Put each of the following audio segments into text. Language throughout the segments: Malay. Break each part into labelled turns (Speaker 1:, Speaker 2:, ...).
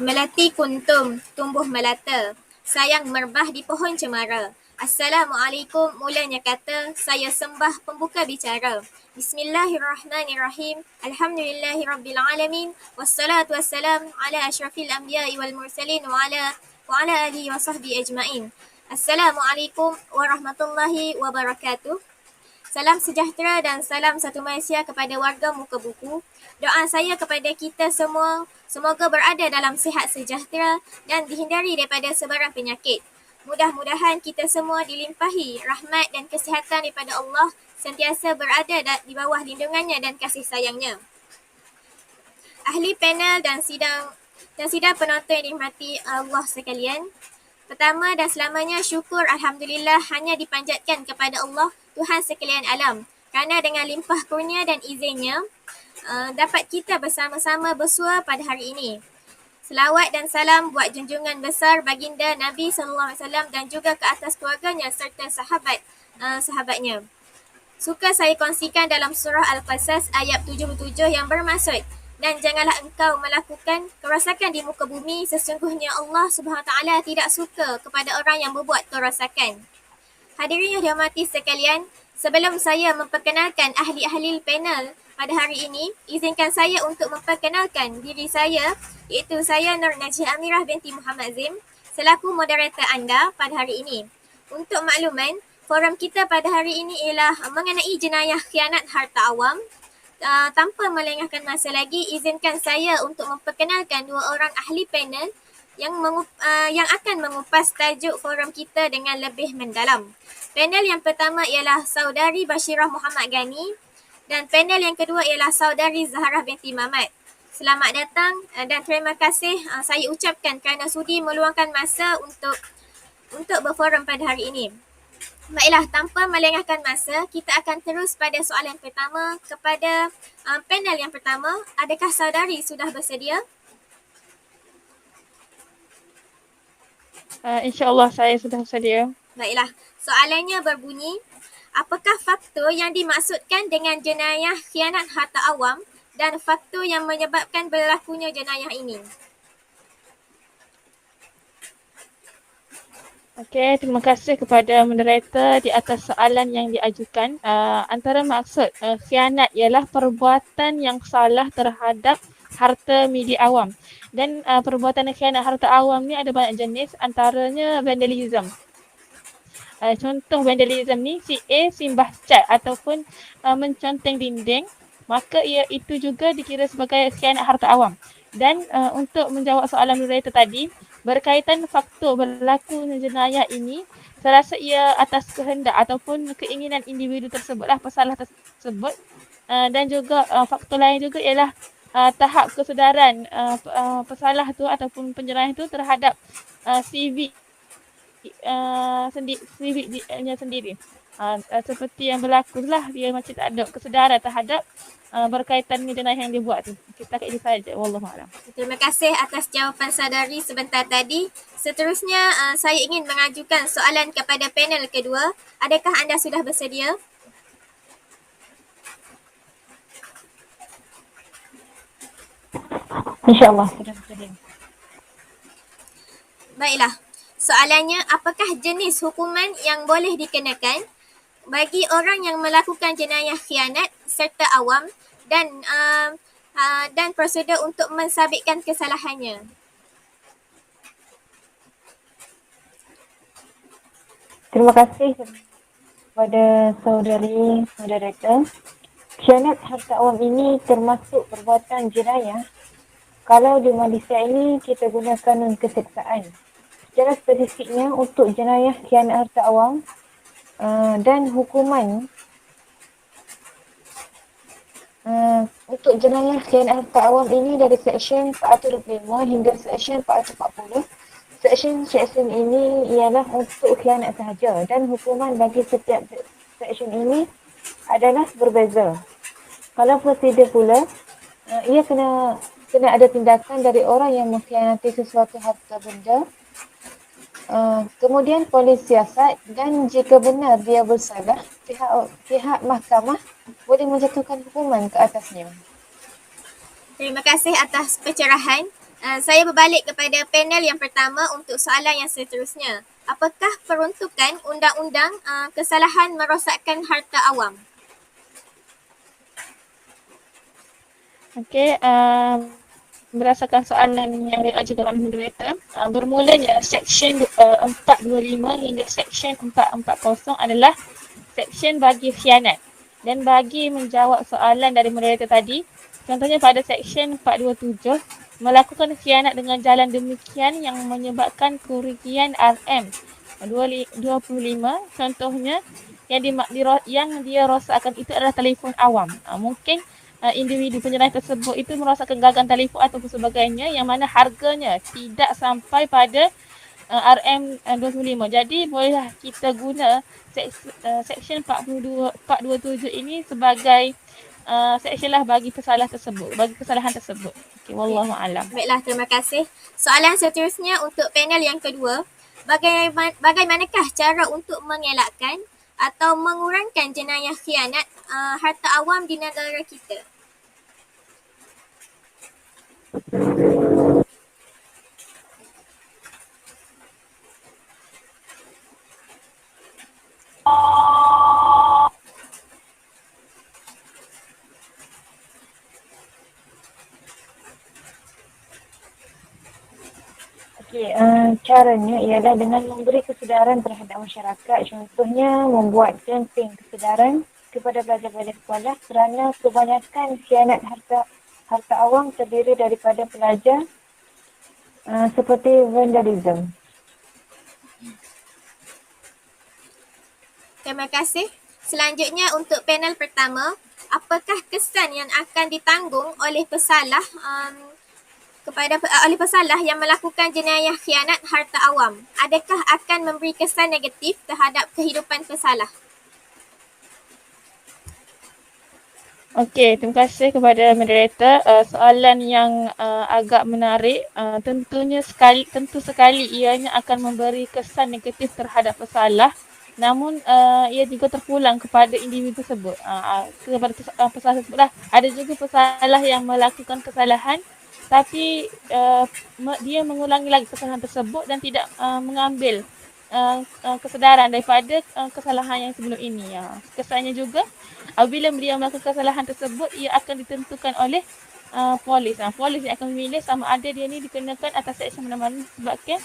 Speaker 1: Melati kuntum, tumbuh melata. Sayang merbah di pohon cemara. Assalamualaikum, mulanya kata, saya sembah pembuka bicara. Bismillahirrahmanirrahim. Alhamdulillahirrabbilalamin. Wassalatu wassalam ala asyrafil anbiya'i wal mursalin wa ala alihi wa sahbihi ajma'in. Assalamualaikum warahmatullahi wabarakatuh. Salam sejahtera dan salam satu Malaysia kepada warga muka buku. Doa saya kepada kita semua, semoga berada dalam sihat sejahtera dan dihindari daripada sebarang penyakit. Mudah-mudahan kita semua dilimpahi rahmat dan kesihatan daripada Allah, sentiasa berada di bawah lindungannya dan kasih sayangnya. Ahli panel dan sidang penonton yang dihormati Allah sekalian. Pertama dan selamanya syukur Alhamdulillah hanya dipanjatkan kepada Allah, Tuhan sekalian alam. Kerana dengan limpah kurnia dan izinnya, dapat kita bersama-sama bersua pada hari ini. Selawat dan salam buat junjungan besar baginda Nabi SAW dan juga ke atas keluarganya serta sahabatnya. Suka saya kongsikan dalam surah Al-Qasas ayat 77 yang bermaksud, dan janganlah engkau melakukan kerosakan di muka bumi, sesungguhnya Allah SWT tidak suka kepada orang yang berbuat kerosakan. Hadirin yang dihormati sekalian, sebelum saya memperkenalkan ahli-ahli panel pada hari ini, izinkan saya untuk memperkenalkan diri saya, iaitu saya Nur Najih Amirah binti Muhammad Zim, selaku moderator anda pada hari ini. Untuk makluman, forum kita pada hari ini ialah mengenai jenayah khianat harta awam. Tanpa melengahkan masa lagi, izinkan saya untuk memperkenalkan dua orang ahli panel yang akan mengupas tajuk forum kita dengan lebih mendalam. Panel yang pertama ialah Saudari Bashirah Muhammad Ghani dan panel yang kedua ialah Saudari Zaharah binti Mamat. Selamat datang dan terima kasih saya ucapkan kerana sudi meluangkan masa untuk berforum pada hari ini. Baiklah, tanpa melengahkan masa, kita akan terus pada soalan pertama kepada panel yang pertama. Adakah saudari sudah bersedia?
Speaker 2: InsyaAllah saya sudah bersedia.
Speaker 1: Baiklah, soalannya berbunyi, apakah faktor yang dimaksudkan dengan jenayah khianat harta awam dan faktor yang menyebabkan berlakunya jenayah ini?
Speaker 2: Okey, terima kasih kepada moderator di atas soalan yang diajukan. Antara maksud khianat ialah perbuatan yang salah terhadap harta milik awam. Dan perbuatan khianat harta awam ni ada banyak jenis, antaranya vandalism. Contoh vandalism ni, si A simbah cat ataupun menconteng dinding, maka itu juga dikira sebagai khianat harta awam. Dan untuk menjawab soalan moderator tadi, berkaitan faktor berlakunya jenayah ini, saya rasa ia atas kehendak ataupun keinginan individu tersebutlah pesalah tersebut. Dan juga faktor lain juga ialah tahap kesedaran pesalah tu ataupun penjerayah tu terhadap civic civiknya sendiri. Seperti yang berlaku lah, dia macam tak ada kesedaran terhadap berkaitan dengan jenayah yang dia buat tu. Kita kat ini saja. Wallahualam.
Speaker 1: Terima kasih atas jawapan saudari sebentar tadi. Seterusnya, saya ingin mengajukan soalan kepada panel kedua. Adakah anda sudah bersedia?
Speaker 2: InsyaAllah sudah bersedia.
Speaker 1: Baiklah. Soalannya, apakah jenis hukuman yang boleh dikenakan bagi orang yang melakukan jenayah khianat serta awam dan prosedur untuk mensabitkan kesalahannya?
Speaker 3: Terima kasih kepada saudari moderator. Khianat harta awam ini termasuk perbuatan jenayah. Kalau di Malaysia ini kita guna kanun keseksaan. Secara spesifiknya untuk jenayah khianat harta awam dan hukuman untuk jenayah khianat harta awam ini dari Seksyen 425 hingga Seksyen 440. Seksyen ini ialah untuk khianat sahaja dan hukuman bagi setiap seksyen ini adalah berbeza. Kalau prosedur pula, ia kena ada tindakan dari orang yang mengkhianati sesuatu harta benda, kemudian polis siasat, dan jika benar dia bersalah, pihak mahkamah boleh menjatuhkan hukuman ke atasnya.
Speaker 1: Terima kasih atas pencerahan. Saya berbalik kepada panel yang pertama untuk soalan yang seterusnya. Apakah peruntukan undang-undang kesalahan merosakkan harta awam?
Speaker 2: Okey, berdasarkan soalan yang diajukan oleh moderator, bermulanya Seksyen 425 hingga Seksyen 440 adalah Seksyen bagi khianat. Dan bagi menjawab soalan dari moderator tadi, contohnya pada Seksyen 427, melakukan khianat dengan jalan demikian yang menyebabkan kerugian RM25, contohnya yang dia rosakkan itu adalah telefon awam. Mungkin individu penyerah tersebut itu merosakkan gagang telefon ataupun sebagainya yang mana harganya tidak sampai pada RM25. Jadi bolehlah kita guna Seksyen 427 ini sebagai seksyen lah bagi kesalahan tersebut. Okey, wallahu alam.
Speaker 1: Baiklah, terima kasih. Soalan seterusnya untuk panel yang kedua. Bagaimanakah cara untuk mengelakkan atau mengurangkan jenayah khianat harta awam di negara kita?
Speaker 3: Okey, caranya ialah dengan memberi kesedaran terhadap masyarakat. Contohnya membuat kempen kesedaran kepada pelajar-pelajar sekolah kerana kebanyakan khianat harta awam terdiri daripada pelajar seperti vandalism.
Speaker 1: Terima kasih. Selanjutnya untuk panel pertama, apakah kesan yang akan ditanggung oleh pesalah oleh pesalah yang melakukan jenayah khianat harta awam? Adakah akan memberi kesan negatif terhadap kehidupan pesalah?
Speaker 2: Okey, terima kasih kepada moderator. Soalan yang agak menarik. Tentu sekali ianya akan memberi kesan negatif terhadap pesalah. Namun ia juga terpulang kepada individu tersebut. Kepada pesalah tersebut lah. Ada juga pesalah yang melakukan kesalahan tapi dia mengulangi lagi kesalahan tersebut dan tidak mengambil kesedaran daripada kesalahan yang sebelum ini. Kesannya juga apabila beliau melakukan kesalahan tersebut, ia akan ditentukan oleh polis. Polis yang akan memilih sama ada dia ni dikenakan atas seksyen mana-mana sebabkan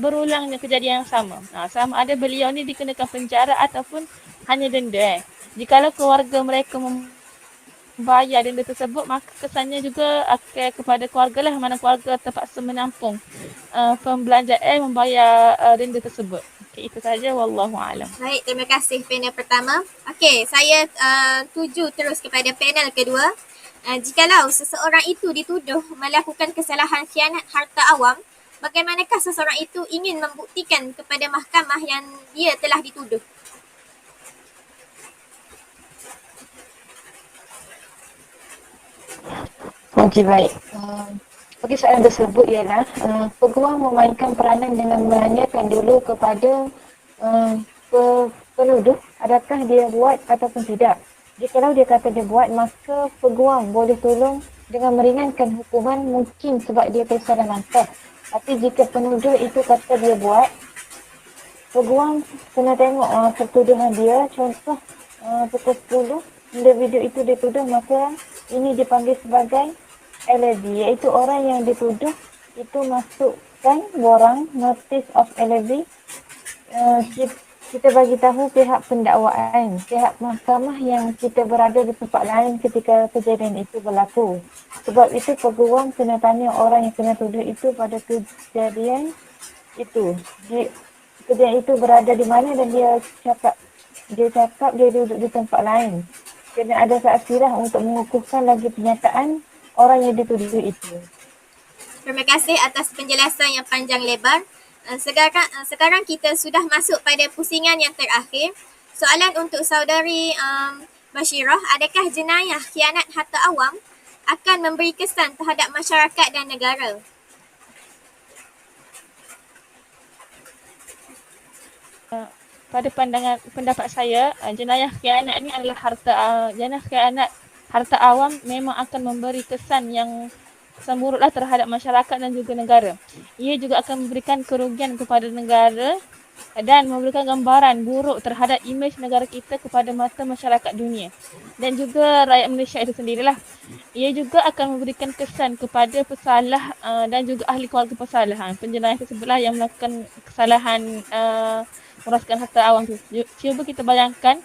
Speaker 2: berulangnya kejadian yang sama. Sama ada beliau ni dikenakan penjara ataupun hanya denda. Jikalau keluarga mereka membayar denda tersebut, maka kesannya juga akan kepada keluarga lah, mana keluarga terpaksa menampung pembelanjaan membayar denda tersebut. Okay, itu saja, wallahu alam.
Speaker 1: Baik, terima kasih panel pertama. Okey, saya tuju terus kepada panel kedua. Jikalau seseorang itu dituduh melakukan kesalahan khianat harta awam, bagaimanakah seseorang itu ingin membuktikan kepada mahkamah yang dia telah dituduh?
Speaker 3: Okey, baik. Bagi soalan tersebut ialah peguam memainkan peranan dengan menanyakan dulu kepada penuduh adakah dia buat ataupun tidak. Jikalau dia kata dia buat, maka peguam boleh tolong dengan meringankan hukuman mungkin sebab dia tersalah langkah. Tapi jika penuduh itu kata dia buat, peguam kena tengok pertuduhan dia. Contoh pukul 10 individu itu dituduh, maka ini dipanggil sebagai LAB, iaitu orang yang dituduh itu masukkan borang notice of LAB. Kita bagi tahu pihak pendakwaan, pihak mahkamah yang kita berada di tempat lain ketika kejadian itu berlaku. Sebab itu peguam kena tanya orang yang kena tuduh itu pada kejadian itu. Kejadian itu berada di mana dan dia cakap dia duduk di tempat lain. Kena ada saksi lah untuk mengukuhkan lagi pernyataan orang yang dituduh itu.
Speaker 1: Terima kasih atas penjelasan yang panjang lebar. Sekarang kita sudah masuk pada pusingan yang terakhir. Soalan untuk saudari Bashirah, adakah jenayah khianat harta awam akan memberi kesan terhadap masyarakat dan negara?
Speaker 2: Pada pendapat saya, jenayah khianat ni adalah jenayah khianat harta awam memang akan memberi kesan yang buruklah terhadap masyarakat dan juga negara. Ia juga akan memberikan kerugian kepada negara dan memberikan gambaran buruk terhadap imej negara kita kepada mata masyarakat dunia dan juga rakyat Malaysia itu sendirilah. Ia juga akan memberikan kesan kepada pesalah dan juga ahli keluarga pesalah. Penjenayah tersebutlah yang melakukan kesalahan merosakkan harta awam tu. Cuba kita bayangkan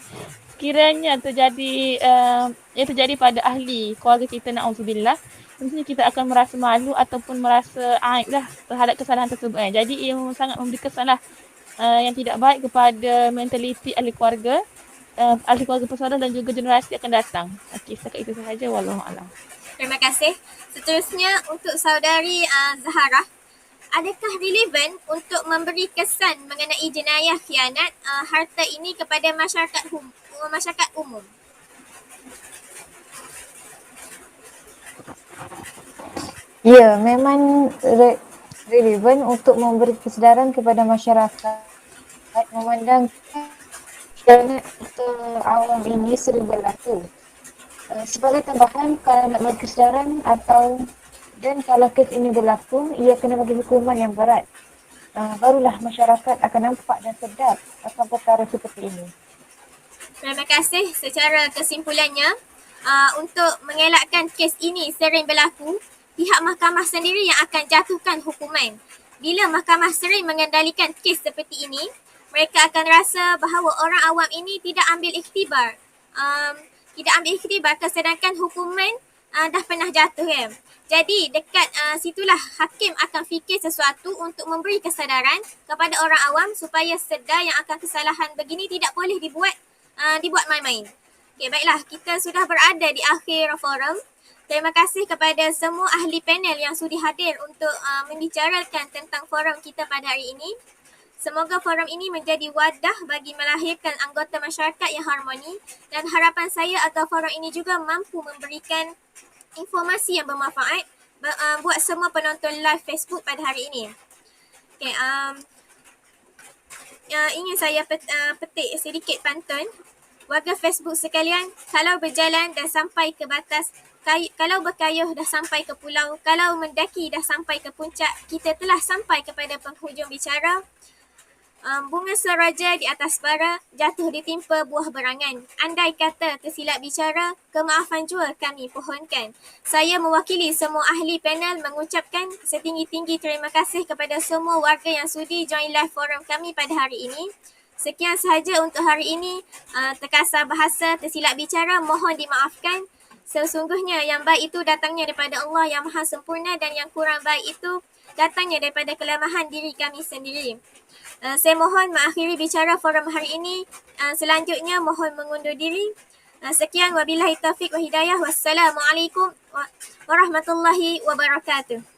Speaker 2: sekiranya terjadi pada ahli keluarga kita, na'udzubillah, tentunya kita akan merasa malu ataupun merasa aib lah terhadap kesalahan tersebut. Jadi ia sangat memberi kesan lah yang tidak baik kepada mentaliti ahli keluarga persaudaraan dan juga generasi akan datang. Okey, setakat itu sahaja. Wallahualam.
Speaker 1: Terima kasih. Seterusnya untuk saudari Zahara. Adakah relevan untuk memberi kesan mengenai jenayah khianat harta ini kepada masyarakat umum?
Speaker 3: Ya, memang relevan untuk memberi kesedaran kepada masyarakat memandang khianat awam ini sering berlaku. Sebagai tambahan, kalau nak bagi kesedaran dan kalau kes ini berlaku, ia kena bagi hukuman yang berat. Barulah masyarakat akan nampak dan sedar akan perkara seperti ini.
Speaker 1: Terima kasih. Secara kesimpulannya, untuk mengelakkan kes ini sering berlaku, pihak mahkamah sendiri yang akan jatuhkan hukuman. Bila mahkamah sering mengendalikan kes seperti ini, mereka akan rasa bahawa orang awam ini tidak ambil ikhtibar. Sedangkan hukuman dah pernah jatuh kan. Jadi dekat situlah hakim akan fikir sesuatu untuk memberi kesedaran kepada orang awam supaya sedar yang akan kesalahan begini tidak boleh dibuat main-main. Okay, baiklah, kita sudah berada di akhir forum. Terima kasih kepada semua ahli panel yang sudi hadir untuk membicarakan tentang forum kita pada hari ini. Semoga forum ini menjadi wadah bagi melahirkan anggota masyarakat yang harmoni dan harapan saya agar forum ini juga mampu memberikan informasi yang bermanfaat buat semua penonton live Facebook pada hari ini. Okay, ingin saya petik sedikit pantun. Warga Facebook sekalian, kalau berjalan dah sampai ke batas, kalau berkayuh dah sampai ke pulau, kalau mendaki dah sampai ke puncak, kita telah sampai kepada penghujung bicara. Bunga seraja di atas bara, jatuh ditimpa buah berangan. Andai kata tersilap bicara, kemaafan jua kami pohonkan. Saya mewakili semua ahli panel mengucapkan setinggi-tinggi terima kasih kepada semua warga yang sudi join live forum kami pada hari ini. Sekian sahaja untuk hari ini. Terkasar bahasa, tersilap bicara, mohon dimaafkan. Sesungguhnya yang baik itu datangnya daripada Allah yang maha sempurna dan yang kurang baik itu datangnya daripada kelemahan diri kami sendiri. Saya mohon mengakhiri bicara forum hari ini. Selanjutnya mohon mengundur diri. Sekian, wabillahi taufiq wa hidayah. Wassalamualaikum warahmatullahi wabarakatuh.